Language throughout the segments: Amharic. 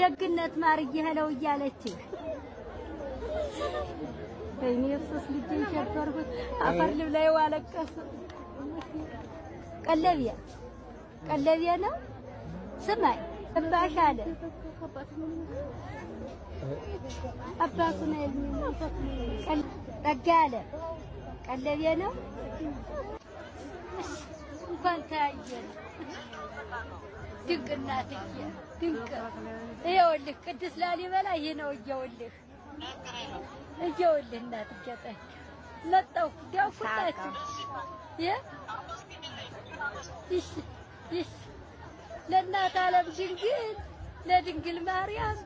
ደግነት ማርዬ ሄለው እያለች እኔ እሱስ ልጅን ሸፈርኩት አፈር ልብላይ ዋለቀስ ቀለቢያ ነው ስማይ እባሽ አለ አባቱ ነው የሚል ጠጋ አለ ቀለቢያ ነው እንኳን ታየን ድንቅ እናትዬ ድንቅ ይኸውልህ ቅዱስ ላሊበላ ይሄ ነው እየውልህ እናትዬ ጠኝ መጣሁ ዳውኩታችሁ ይስ ለእናት ዓለም ድንግል ለድንግል ማርያም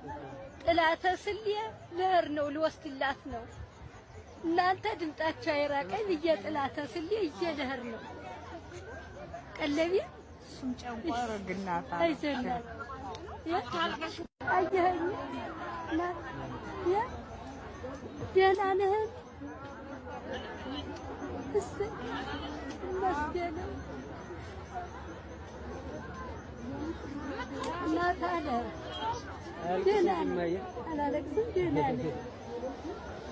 ጥላተ ስልየ ልሄድ ነው ልወስድላት ነው እናንተ ድምጣችሁ አይራቀኝ ብዬ ጥላተ ስልየ ልሄድ ነው ቀለቢያ እሱም ጨንቋሮ ግናታ አይዘና አየኸኝ ደህና ነህ? እሰይ ይመስገን እናት አለ ደህና ነህ? አላለቅስም ደህና ነህ?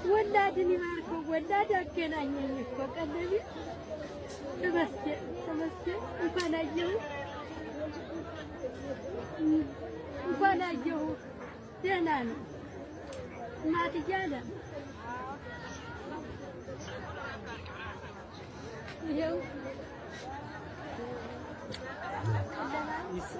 ወላድን ይባርከው ወላድ አገናኘኝ እኮ ቀለቢያ ተመስገን እንኳን አየሁ ደህና ነው እናትዬ አለ ይኸው is